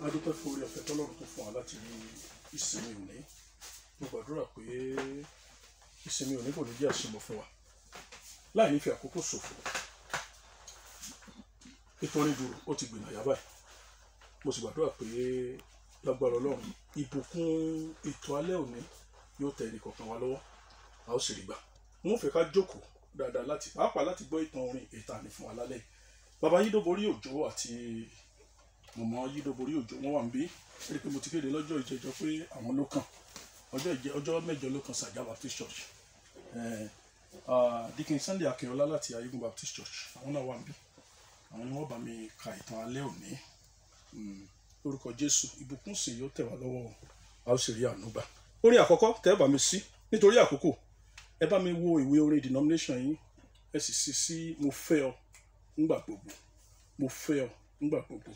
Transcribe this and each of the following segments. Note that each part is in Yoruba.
adúpẹ́ fún orí ọ̀fẹ́ tọ́lọ́run tó fún wa láti rí ìsinmi òní. Mo gbàdúrà pé ìsinmi òní kò ní jẹ́ àṣemọ fún wa láì ní fi àkókò ṣòfò. Nítorí dúró ó ti gbìnà yá báyìí. Mo sì gbàdúrà pé lágbára Ọlọ́run ìbùkún ètò alẹ́ òní yóò tẹ ẹnì kọ̀ọ̀kan wa lọ́wọ́, a ó sì rí gbà. Mo fẹ́ ká jókòó dáadáa pàápàá láti gbọ́ ìtàn orin ìtàní fún wa lálẹ́. Bàbá Yídóborí Òjó àti mọ̀mọ́ Yídóborí Òjó wọ́n wà níbí. Rí pé mo ti kéde lọ́jọ́ ìjẹjọ́ pé àwọn ló kàn. Ọjọ́ mẹ́jọ ló kàn Sàjá Baptist Church. Dikin Sunday Akínọlá láti Ayégun Baptist Church àwọn náà wà níbí. Àwọn ni wọ́n bá mi ka ìtàn alẹ́ òní. Lórúkọ Jésù ìbùkún sì yóò tẹ̀ wá lọ́wọ́, a ó sì rí àánú gbà. Orin àkọ́kọ́ tẹ́ ẹ bá mi sí nítorí àkókò. Ẹ bá mi wo ìwé orin denomination yín, ẹ sì sí mo fẹ́ ọ nígbà gbogbo, mo fẹ́ ọ nígbà gbogbo,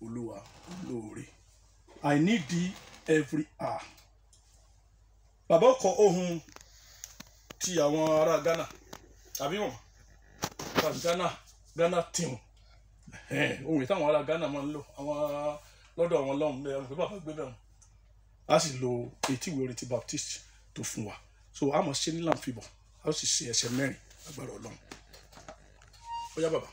Olúwa olóore. I need thee every hour. Bàbá ọkọ̀ ohun ti àwọn ará Ghana àbí wọn Ghana team ohun tí àwọn ará Ghana máa ń lò àwọn lọ́dọ̀ àwọn lọ́hùn bẹ́ẹ̀ pé bàbá gbé bẹ́ẹ̀ a sì lo etí ìwé orin ti Baptist tó fún wa, so a mọ̀ ṣe ní láǹfibọ̀ a ó sì ṣe ẹsẹ̀ mẹ́rin agbára Ọlọ́run. Ó yá bàbá.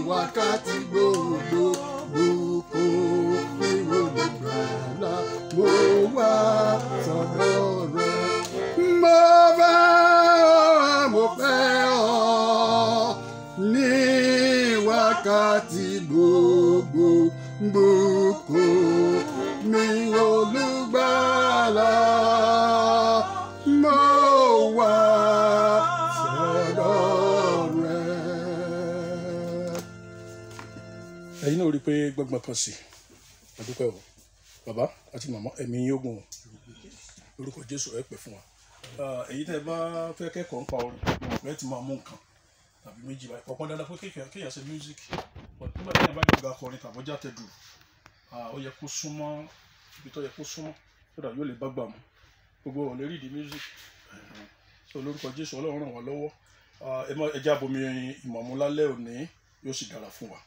Wákàtí gbogbo, gbogbo, mi ò lè gbà lá, mo wá àti gbogbo bùkún mi olùgbàlà mo wá sọ́dọ̀ rẹ. ẹ̀yin náà rí i pé gbọ́ngbọ́n kan sí àdúpẹ́ o bàbá àti màmá ẹ̀mí yóò gùn lórúkọ Jésù ẹ pẹ́ fún wa. èyí tẹ́ ẹ bá fẹ́ kẹ́kọ̀ọ́ ń pa orin ẹ ti máa mú nǹkan tàbí méjì báyìí ọ̀pọ̀ dandan pé kéèyàn ṣe music nígbà tí èèyàn bá jọ̀gá akọrin tàbí ọjà tẹ̀dù ó yẹ kó súnmọ́ ibi tó yẹ kó súnmọ́ sódà yóò lè bá gbà mú gbogbo ò lè rí ìdí music so lórúkọ Jésù Ọlọ́run ràn wá lọ́wọ́ ẹ jẹ́ abomi ìmọ̀mú lálẹ́ òní yóò sì dára fún wa.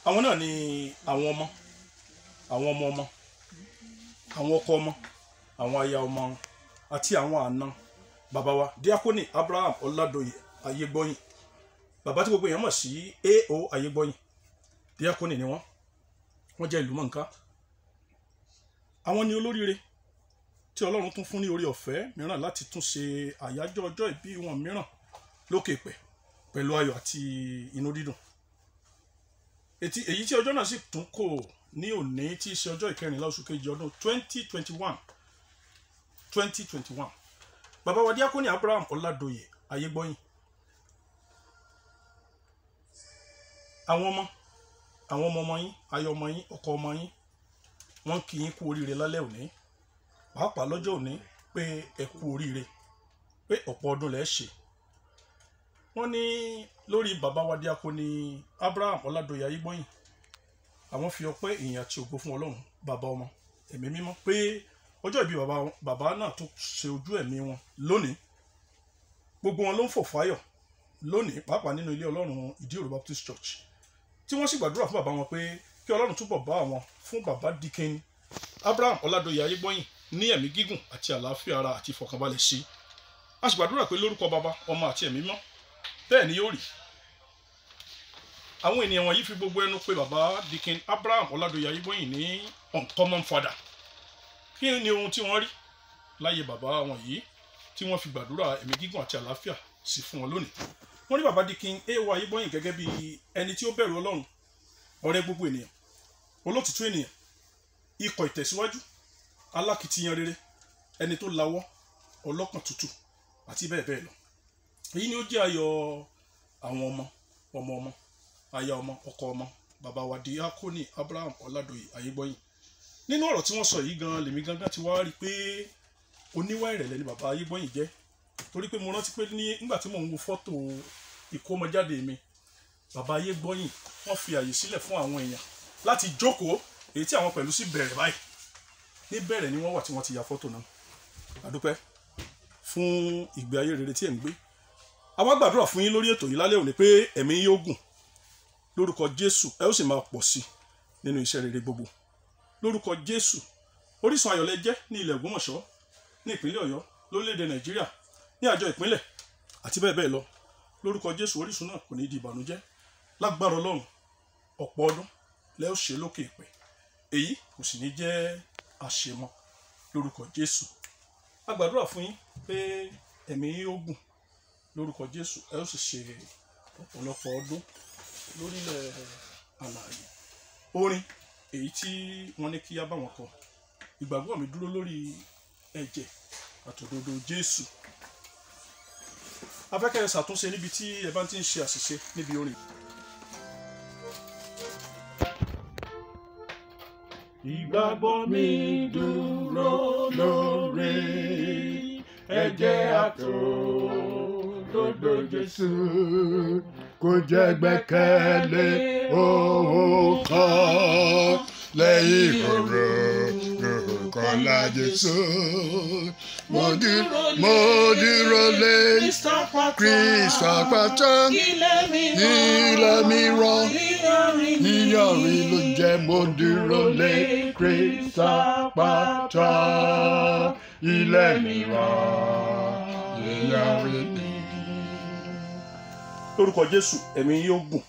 àwọn náà ni àwọn ọmọ ọmọ àwọn ọkọ ọmọ àwọn aya ọmọ àti àwọn àna bàbá wa Díákónì Abraham Ọládòyè Ayégbọ́yìn bàbá tí gbogbo èèyàn mọ̀ sí A.O. Ayégbọ́yìn díákónì ni wọ́n jẹ́ ìlú mọ̀ọ́ká àwọn ni olóríire tí Ọlọ́run tún fún ní orí ọ̀fẹ́ mìíràn láti tún ṣe àyájọ́ ọjọ́ ìbí wọn mìíràn lókè pẹ̀ pẹ̀lú ayọ̀ àti inú dídùn èyí tí ọjọ́ náà sì tún kò ní òní tí í ṣe ọjọ́ ìkẹrìnlá oṣù kejì ọdún 2021 bàbá wa Díákónì Abraham Ọládòyè Ayégbọ́yìn àwọn ọmọ yín ayọ̀ ọmọ yín ọkọ ọmọ yín wọ́n kí yín kú oríire lálẹ́ òní pàápàá lọ́jọ́ òní pé ẹ kú oríire pé ọ̀pọ̀ ọdún lẹ ṣe wọ́n ní lórí bàbá wa Díákónì Abraham Ọládòyè Ayégbọ́yìn àwọn fi ọpẹ́ ìyìn àti ògo fún Ọlọ́run bàbá ọmọ ẹ̀mí mímọ́ pé ọjọ́ ìbí bàbá náà tó ṣe ojú ẹ̀mí wọn lónìí gbogbo wọn ló ń fò fáyọ̀ lónìí pàápàá nínú ilé Ọlọ́run Ìdí-Òro Baptist Church tí wọ́n sì gbàdúrà fún bàbá wọn pé kí Ọlọ́run túbọ̀ bá àwọn fún bàbá Díkìn Abraham Ọládòyè Ayégbọ́yìn ní ẹ̀mí gígùn àti àlàáfíà ara àti ìfọ̀kànbalẹ̀ sí a sì gbàdúrà pé lórúkọ bàbá ọmọ àti ẹ̀mí mọ́ bẹ́ẹ̀ ni yóò rí àwọn ènìyàn wọ̀nyí fi gbogbo ẹnu pé bàbá Díkìn Abraham Ọládòyè Ayégbọ́yìn ní uncommon father kí ni ohun tí wọ́n rí láyé bàbá wọn yìí tí wọ́n fi gbàdúrà ẹ̀mí gígùn àti àlàáfíà sí fún wọn lónìí wọ́n rí bàbá Díkìn A.O. Ayégbọ́yìn gẹ́gẹ́ bí ẹni tí ó bẹ̀rù Ọlọ́run ọ̀rẹ́ gbogbo ènìyàn olótìtú ènìyàn ikọ̀ ìtẹ̀síwájú alákìtìyàn rere ẹni tó lawọ́ ọlọ́kàn tútù àti bẹ́ẹ̀ bẹ́ẹ̀ lọ èyí ni ó jẹ́ ayọ̀ àwọn ọmọ aya ọmọ ọkọ ọmọ bàbá wa Díákónì Abraham Ọládòyè Ayégbọ́yìn nínú ọ̀rọ̀ tí wọ́n sọ yìí gan lèmi gangan ti wá rí i pé oníwà ìrẹ̀lẹ̀ ni bàbá Ayégbọ́yìn jẹ́ torí pé mo rántí pé nígbà tí mò ń wo fọ́tò ìkómọjáde mi bàbá Ayégbọ́yìn wọ́n fi àyè sílẹ̀ fún àwọn èèyàn láti jókòó èyí tí àwọn pẹ̀lú sí bẹ̀rẹ̀ báyìí níbẹ̀rẹ̀ ni wọ́n wà tí wọ́n ti ya fọ́tò náà àdúpẹ́ fún ìgbé ayé rere tí ẹ̀ ń gbé àwa gbàdúrà fún yín lórí ètò yìí lálẹ́ òní pé ẹ̀mí yóò gùn lórúkọ Jésù ẹ ó sì máa pọ̀ sí nínú iṣẹ́ rere gbogbo lórúkọ Jésù orísun ayọ̀ lẹ jẹ́ ní ilẹ̀ Ògbómọ̀ṣọ́ ní ìpínlẹ̀ Ọ̀yọ́ lórílẹ̀‐èdè Nàìjíríà ní àjọ ìpínlẹ̀ àti bẹ́ẹ̀ bẹ́ẹ̀ lọ lórúkọ Jésù orísun náà kò ní di ìbànújẹ́ lágbára Ọlọ́run ọ̀pọ̀ ọdún lẹ ó ṣe lókè ìpẹ́ èyí kò sì ní jẹ́ àṣemọ lórúkọ Jésù a gbàdúrà fún yín pé ẹ̀mí yóò gùn lórúkọ Jésù ẹ ó sì ṣe ọ̀pọ̀lọpọ̀ ọdún lórílẹ̀ alààyè orin èyí tí wọ́n ní kí á bá wọn kọ ìgbàgbọ́ mi dúró lórí ẹ̀jẹ̀ àtòdodo Jésù afẹ́kẹ́ ṣàtúnṣe níbi tí ẹ bá ti ń ṣe àṣìṣe níbi orin. Ìgbàgbọ́ mi dúró lórí ẹ̀jẹ̀ àtòdodo Jésù kò jẹ́ gbẹ́kẹ̀lé ohun kan lẹ́yìn kọ́lá Jésù. Mo dúró lé Kristi àpáta ilẹ̀ mìíràn yíyanrìn ló jẹ́ mo dúró lé Kristi àpáta ilẹ̀ mìíràn yíyanrìn. lórúkọ Jésù ẹ̀mí yóò gùn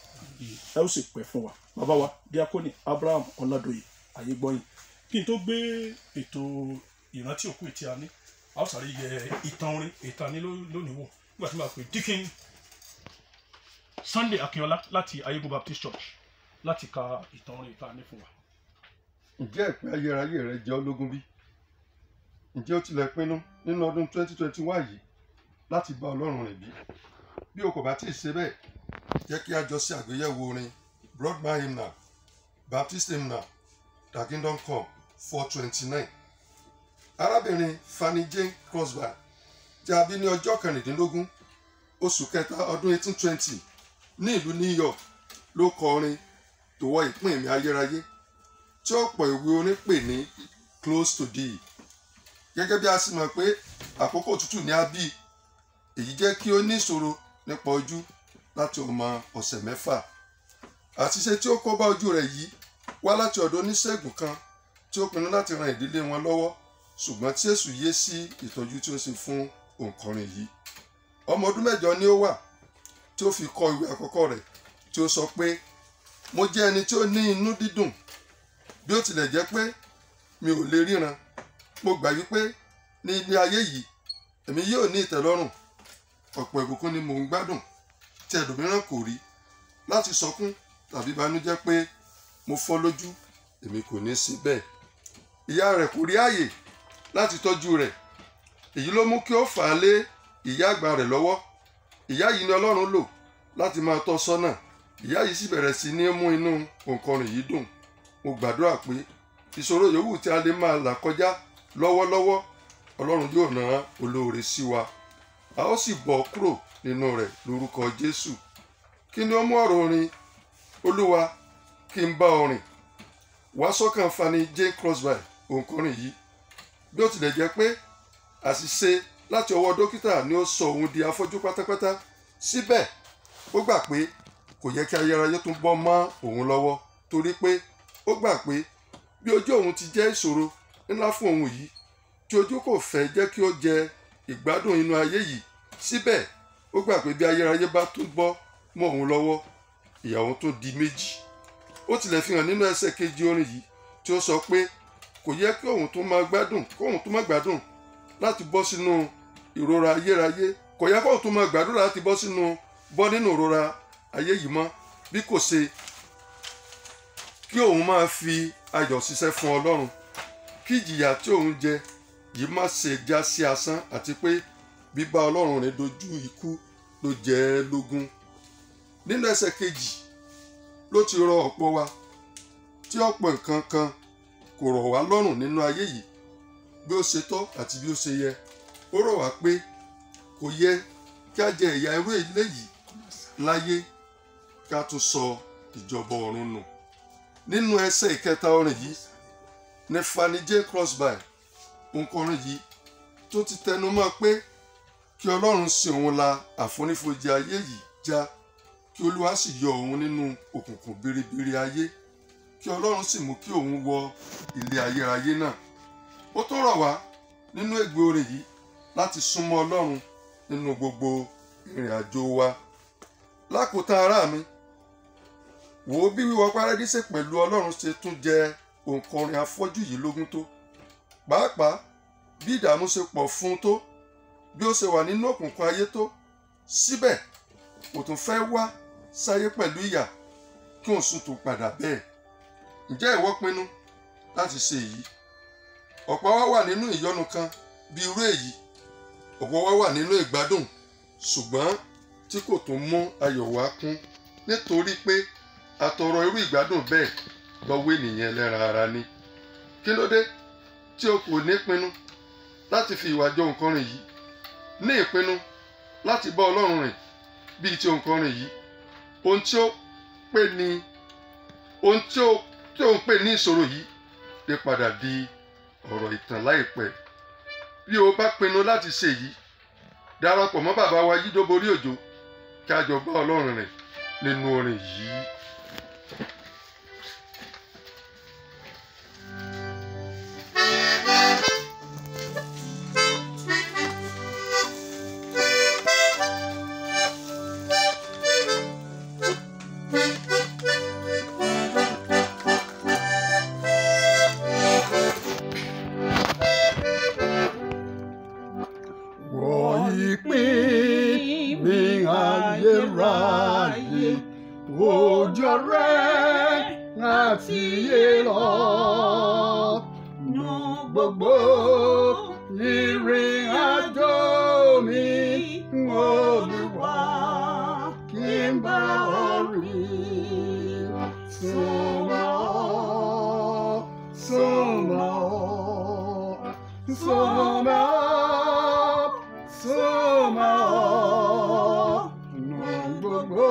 ẹ ó sì pẹ́ fún wa bàbá wa Díákónì Abraham Ọládòyè Ayégbọ́yìn kí n tó gbé ètò ìrántí òkú ìtì àní a ó sáré yẹ ìtàn orin ìtàn ní lónìí wò nígbà tí màá pè Deacon Sunday Akínọlá láti Ayégún Baptist Church láti ka ìtàn orin ìtàn ní fún wa. Ǹjẹ́ ìpín ayérayé rẹ jẹ́ ológun bí? Ǹjẹ́ o tilẹ̀ pinnu nínú ọdún 2021 yìí láti bá Ọlọ́run rìn bí? Bí o kò bá tíì ṣe bẹ́ẹ̀, jẹ́ kí a jọ ṣe àgbéyẹ̀wò orin Broadman Hymnal, Baptist Hymnal, The Kingdom Come 429. Arábìnrin Fanny Jane Crosby tí a bí ní ọjọ́ 16 oṣù kẹta ọdún 1820 ní ìlú New York ló kọ orin tó wọ ìpín mi ayérayé tí ọ̀pọ̀ ìwé orin pè ní Close to Thee. Gẹ́gẹ́ bí a sì mọ̀ pé àkókò òtútù ní a bí, èyí jẹ́ kí ó ní ìṣòro nípa ojú láti ọmọ ọ̀sẹ̀ 6. Àṣìṣe tí ó kó bá ojú rẹ̀ yìí wá láti ọ̀dọ̀ oníṣègùn kan tí ó pinnu láti ran ìdílé wọn lọ́wọ́, ṣùgbọ́n tí Èṣù yé sí ìtọ́jú tí ó ṣe fún òǹkọrin yìí. Ọmọ ọdún 8 ni ó wà tí ó fi kọ ìwé àkọ́kọ́ rẹ̀ tí ó sọ pé, mo jẹ́ ẹni tí ó ní inú dídùn, bí ó tilẹ̀ jẹ́ pé mi ò lè ríran. Mo gbà wípé ní ilé ayé yìí èmi yóò ní ìtẹ́lọ́rùn. Ọ̀pọ̀ ìbùkún ni mò ń gbádùn tí ẹlòmíràn kò rí. Láti sọkún tàbí banújẹ́ pé mo fọ́ lójú, èmi kò ní sí bẹ́ẹ̀. Ìyá rẹ̀ kò rí ààyè láti tọ́jú rẹ̀. Èyí ló mú kí ó fà á lé ìyá àgbà rẹ̀ lọ́wọ́. Ìyá yìí ni Ọlọ́run lò láti máa tọ́ sọ́nà. Ìyá yìí sì bẹ̀rẹ̀ sí ní mú inú òǹkọrin yìí dùn. Mo gbàdúrà pé ìṣòro yòówù tí a lè máa là kọjá lọ́wọ́lọ́wọ́, Ọlọ́run yóò rán olóore sí wa. A ó sì bọ́ kúrò nínú rẹ̀ lórúkọ Jésù. Kí ni ó mú ọ̀rọ̀ orin Olúwa kí n bá ọ rìn wá sọ́kàn Fanny Jane Crosby òǹkọrin yìí? Bí ó tilẹ̀ jẹ́ pé àṣìṣe láti ọwọ́ dókítà ni ó sọ òun di afọ́jú pátápátá, síbẹ̀ ó gbà pé kò yẹ kí ayérayé tún bọ́ mọ́ òun lọ́wọ́, torí pé ó gbà pé bí ojú òun ti jẹ́ ìṣòro ńlá fún òun yìí, tí ojú kò fẹ́ jẹ́ kí ó jẹ ìgbádùn inú ayé yìí, síbẹ̀ ó gbà pé bí ayérayé bá tún bọ́ mọ́ òun lọ́wọ́, ìyà òun tó di méjì. Ó tilẹ̀ fi hàn nínú ẹsẹ̀ kejì orin yìí tí ó sọ pé kò yẹ kí òun tún máa gbádùn láti bọ́ sínú ìrora ayérayé. Kò yẹ kí òun tún máa gbàdúrà láti bọ́ nínú ìrora ayé yìí mọ́, bí kò ṣe kí òun máa fi ayọ̀ ṣiṣẹ́ fún Ọlọ́run. Kí ìjìyà tí òun jẹ yìí má ṣe já sí asán, àti pé bíbá Ọlọ́run rìn dojú ikú ló jẹ ẹ́ lógún. Nínú ẹsẹ̀ kejì ló ti rọ ọ̀pọ̀ wa tí ọ̀pọ̀ nǹkan kan kò rọ̀ wá lọ́rùn nínú ayé yìí bí ó ṣe tọ́ àti bí ó ṣe yẹ. Ó rọ̀ wá pé kò yẹ kí a jẹ ìyà irú eléyìí láyé kí a tún sọ ìjọba ọ̀run nù. Nínú ẹsẹ̀ ìkẹta orin yìí ní Fanny Jane Crosby òǹkọrin yìí tó ti tẹnu mọ́ pé kí Ọlọ́run ṣe òun la àfonífojì ayé yìí já, kí Olúwa sì yọ òun nínú òkùnkùn biribiri ayé, kí Ọlọ́run sì mú kí òun wọ ilé ayérayé náà. Ó tún rọ̀ wá nínú ègbé orin yìí láti súnmọ́ Ọlọ́run nínú gbogbo ìrìn àjò wa. Lákòótán ará mi, wò ó bí wíwọ Párádísè pẹ̀lú Ọlọ́run ṣe tún jẹ òǹkọrin afọ́jú yìí lógún tó. Pàápàá bí ìdààmú ṣe pọ̀ fún un tó, bí ó ṣe wà nínú òkùnkùn ayé tó, síbẹ̀ kò tún fẹ́ wá sáyé pẹ̀lú ìyà kí òun sùn tó padà bẹ́ẹ̀. Ǹjẹ́ ìwọ pinnu láti ṣe èyí? Ọ̀pọ̀ wa wà nínú ìyọnu kan bí irú èyí. Ọ̀pọ̀ wa wà nínú ìgbádùn, ṣùgbọ́n tí kò tún mú ayọ̀ wá kún, nítorí pé àtọrọ irú ìgbádùn bẹ́ẹ̀ lọ́wọ́ ènìyàn ẹlẹ́ran ara ni. Kí ló dé tí o kò ní pinnu láti fi ìwà jọ òǹkọrin yìí? Ní ìpinnu láti bá Ọlọ́run rìn bíi ti òǹkọrin yìí. Ohun tí ó ń pè ní ìṣòro yìí lè padà di ọ̀rọ̀ ìtàn láìpẹ́. Bí o bá pinnu láti ṣe yìí, darapọ̀ mọ́ bàbá wa Yídóborí Òjó kí a jọ bá Ọlọ́run rìn nínú orin yìí. ìpín mi ayérayé ojú rẹ̀ àti iye lọ. Gbogbo ìrìn àjò mi Olúwa kí n bá ọ rìn. Súnmọ́, súnmọ́, súnmọ́, súnmọ́. Gbogbo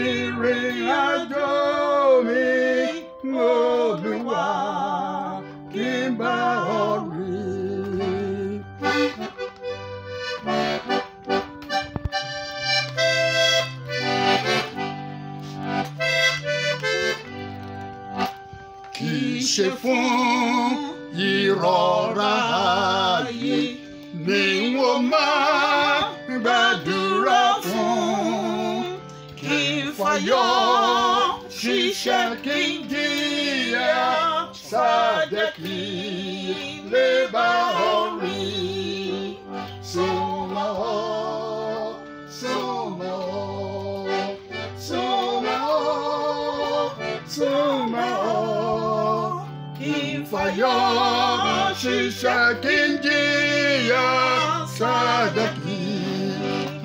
ìrìn àjò mi Olúwa kí n bá ọ rìn. Kì í ṣe fún ìrọ̀rá ayé ni wọ́n máa gbàdúrà fún. Kì í fayọ̀ ṣiṣẹ́ kí n jìyà ṣáàjẹ́ kí lè bá ọ rìn. Súnmọ́, súnmọ́, súnmọ́, súnmọ́. Kì í fayọ̀ ṣiṣẹ́ kí n jìyà ṣáàjẹ́ kí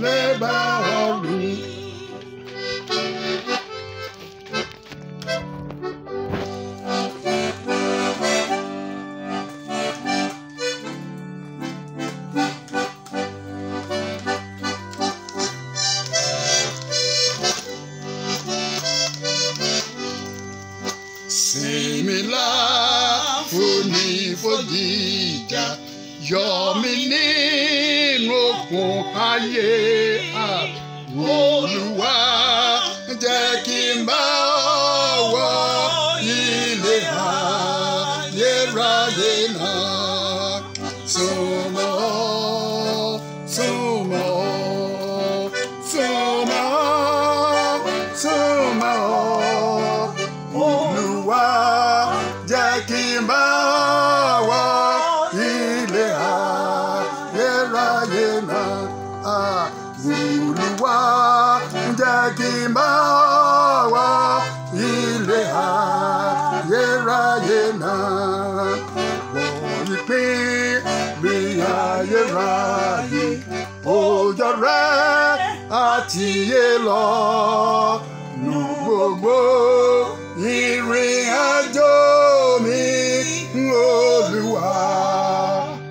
lè bá ọ rìn. Simila funi fojija yọ mí nínú òkun ayé. Olúwa jẹ́ kí n bá ọ wọ ilé ayérayé náà. Súnmọ́, súnmọ́, súnmọ́, súnmọ́. Olúwa jẹ́ kí n bá wọ ilé ayérayé náà. Olúwa jẹ́ kí n bá wọ ilé ayérayé náà. Wọ ìpín mi ayérayé ojú rẹ̀ àti iye lọ. Nu gbogbo ìrìn àjò mi Olúwa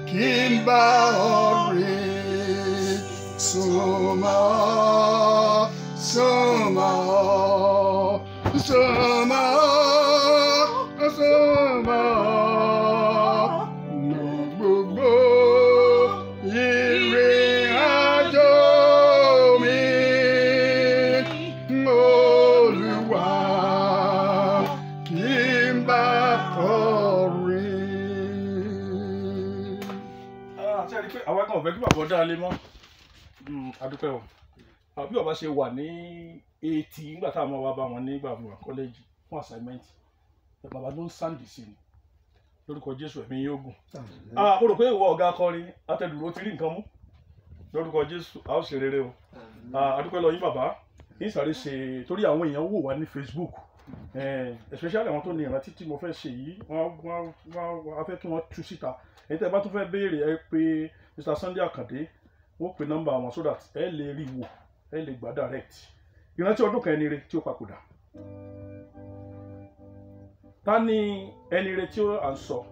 kí n bá ọ rìn. Súnmọ́, súnmọ́, súnmọ́, súnmọ́. Nu gbogbo ìrìn àjò mi Olúwa kí n bá ọ rìn. Ṣé ẹ rí i pé àwa kan ò fẹ́ kí bàbá dá lé mọ́? Adúpẹ́ o. Bí bàbá ṣe wà ní 80 nígbà táwọn ọmọ wa bá wọn nígbà fún wa kọ́lẹ́jì fún assignment. Bàbá ló ń sáǹdì sí ni. Lórúkọ Jésù ẹ̀mí yóò gùn. Mo rò pé ìwọ ọ̀gá akọrin atẹ̀dùró ti rí nǹkan mú. Lórúkọ Jésù a ó ṣe rere o. Adúpẹ́ lọ yín bàbá. Yín sáré ṣe torí àwọn èèyàn wò wá ní Facebook. Especially àwọn tó ní ìrántí tí mo fẹ́ ṣe yìí wọ́n á fẹ́ kí wọ́n tú síta. Ẹ̀yin tẹ́ ẹ bá tún fẹ́ béèrè ẹ pé Mr. Sunday Akande wọ́n pe nọ́mbà wọn so that ẹ lè rí wò ẹ lè gbà direct. Ìrántí ọdún kan ẹni re tí ó papòdà. Ta ni ẹni re tí à ń sọ?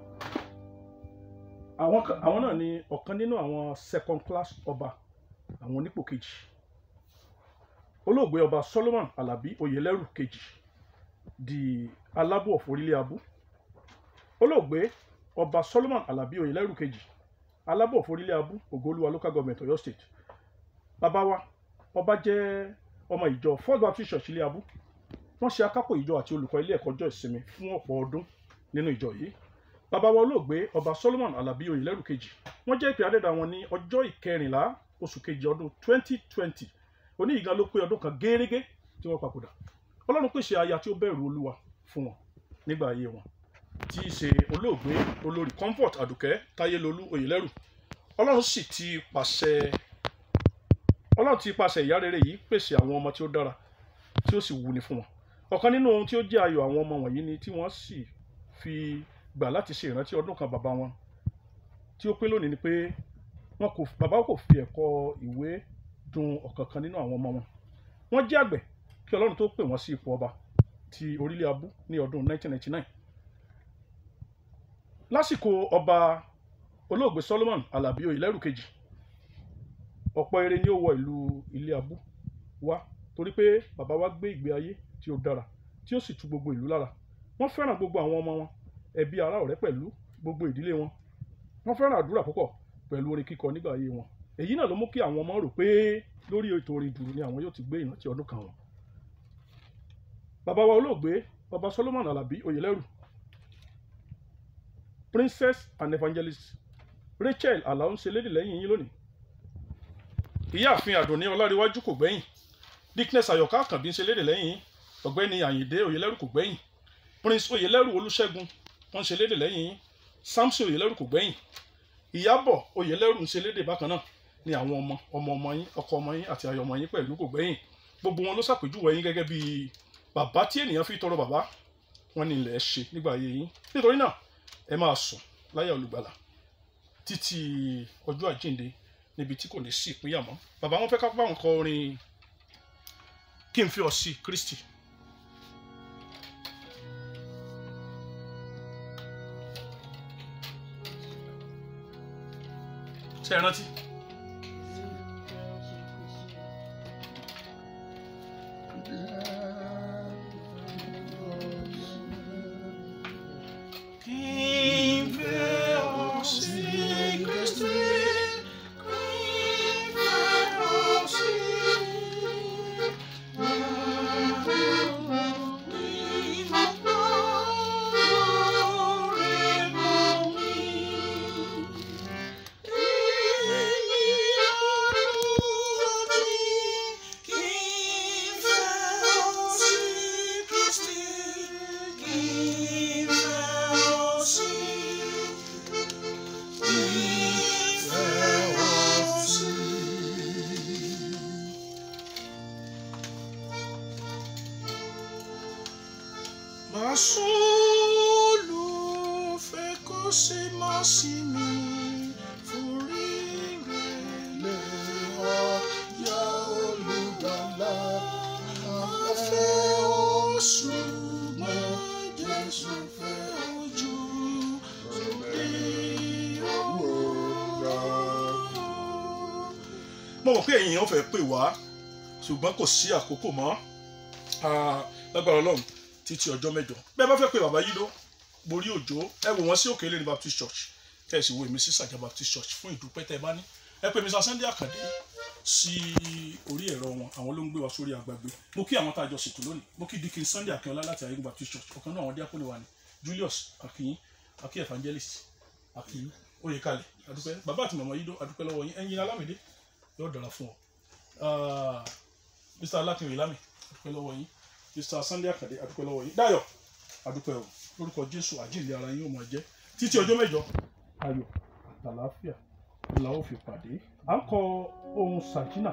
Àwọn náà ni ọ̀kan nínú àwọn second class ọba àwọn onípò kejì. Olóògbé ọba Solomon Alabi Oyèlẹ́rù kejì di Alábọ̀ of Orílẹ̀ Abú. Olóògbé ọba Solomon Alabi Oyèlẹ́rù kejì Alábọ̀ of Orílẹ̀ Abú Ògoolúwa local government Ọ̀yọ́ state. Bàbá wa ọba jẹ́ ọmọ ìjọ First Baptist Church Ilé Abú. Wọ́n ṣe akápò ìjọ àti olùkọ́ ilé ẹ̀kọ́ ọjọ́ ìsinmi fún ọ̀pọ̀ ọdún nínú ìjọ yìí. Bàbá wa olóògbé ọba Solomon Alabi Oyèlẹ́rù kejì wọ́n jẹ́ ìpè adẹ́dà wọn ní ọjọ́ ìkẹrìnlá oṣù kejì ọdún 2020. Oníyìgàn ló pé ọdún kan gẹ́rẹ́gẹ́ tí wọ́n papòdà. Ọlọ́run pèsè aya tí ó bẹ̀rù Olúwa fún wọn nígbà ayé wọn tí í ṣe olóògbé olórí Comfort Àdùkẹ́ Táyélolú Oyèlẹ́rù. Ọlọ́run ti pàṣẹ ìyá rere yìí pèsè àwọn ọmọ tí ó dára tí ó sì wúni fún wọn. Ọ̀kan nínú ohun tí ó jẹ́ ayọ̀ àwọn ọmọ wọ̀nyí ni tí wọ́n sì fi gbà láti ṣe ìrántí ọdún kan bàbá wọn tí ó pé lónìí ni pé bàbá kò fi ẹ̀kọ́ ìwé dùn ọ̀kankan nínú àwọn ọmọ wọn. Wọ́n jẹ́ àgbẹ̀ kí Ọlọ́run tó pè wọ́n sí ipò ọba ti orílẹ̀ Abú ní ọdún 1999. Lásìkò ọba olóògbé Solomon Alabi Oyèlẹ́rù kejì, ọ̀pọ̀ ire ni ó wọ ìlú ilé Abú wá torí pé bàbá wa gbé ìgbé ayé tí ó dára tí ó sì tu gbogbo ìlú lára. Wọ́n fẹ́ràn gbogbo àwọn ọmọ wọn, ẹbí ará ọ̀rẹ́ pẹ̀lú gbogbo ìdílé wọn. Wọ́n fẹ́ràn àdúrà púpọ̀ pẹ̀lú orin kíkọ nígbà ayé wọn. Èyí náà ló mú kí àwọn ọmọ rò pé lórí ètò orin dùrù ni àwọn yóò ti gbé ìrántí ọdún kan wọn. Bàbá wa olóògbé bàbá Solomon Alabi Oyèlẹ́rù, Princess and Evangelist Rachel Alao ń ṣe lédè lẹ́yìn yín lónìí. Ìyáàfin Àdùnní Ọláréwájú kò gbẹ́yìn. Dickness Àyọ̀ká Àkànbí ń ṣe lédè lẹ́yìn yín. Ọ̀gbẹ́ni Àyìndé Oyèlẹ́rù kò gbẹ́yìn. Prince Oyèlẹ́rù Olúṣẹ́gun wọ́n ń ṣe lédè lẹ́yìn yín. Samson Oyèlẹ́rù kò gbẹ́yìn. Ìyábọ̀ Oyèlẹ́rù ń ṣe lédè bákan náà ni àwọn ọmọ yín, ọkọ ọmọ yín àti aya ọmọ yín pẹ̀lú kò gbẹ́yìn. Gbogbo wọn ló ṣàpèjúwe yín gẹ́gẹ́ bí bàbá tí ènìyàn fi tọrọ bàbá wọn ní ilẹ̀ ṣe nígbà ayé yín. Nítorí náà ẹ máa sùn láyà olùgbàlà títí ọjọ́ àjíǹde níbi tí kò ní sí ìpínyà mọ́. Bàbá wọn fẹ́ ká bá wọn kọ orin Kí n fi ọ sí Kristi. Ṣé ẹ rántí? Masolo fẹ́ kó ṣe má sí mi forí rẹ̀ ọ̀yà olùgbàlà afẹ́ ṣùgbọ́n Jésù fẹ́ ojú sókè òwúrọ̀. Mo mọ̀ pé èèyàn fẹ́ pè wá ṣùgbọ́n kò sí àkókò mọ́. Lágbára Ọlọ́run títí ọjọ́ mẹ́jọ. Bẹ́ẹ̀ bá fẹ́ pé bàbá Yídó Borí Òjó, ẹ wò wọ́n sí Òkè Ìlérí Baptist Church, kẹ́ ẹ sì wo èmi sí Sàjà Baptist Church fún ìdúpẹ́ tẹ́ ẹ bá ní. Ẹ pè Mr. Sunday Àkàndé sí orí ẹ̀rọ wọn, àwọn ló ń gbé wa sórí agbègbè. Mo kí àwọn tá a jọ ṣètò lónìí. Mo kí Dikin Sunday Akínọlá láti Ayégun Baptist Church, ọ̀kan náà àwọn díákónì wa ni. Julius Akin, Akin Evangelist, Akin Oyèkalẹ̀, adúpẹ́. Bàbá àti màmá Yídó, adúpẹ́ lọ́wọ́ yín. Ẹ̀yin Alámìdé yóò dára fún ọ. Mr. Alákin Oyèlámì, adúpẹ́ lọ́wọ́ yín. Mr. Sunday Àkàndé, adúpẹ́ lọ́wọ́ yín. Dáyọ̀, adúpẹ́ o. Lórúkọ Jésù àjíǹde ara yín ó máa jẹ́. Títí ọjọ́ mẹ́jọ, ayọ̀ àtàlàáfíà la ó fi pàdé. À ń kọ ohun Sàjínà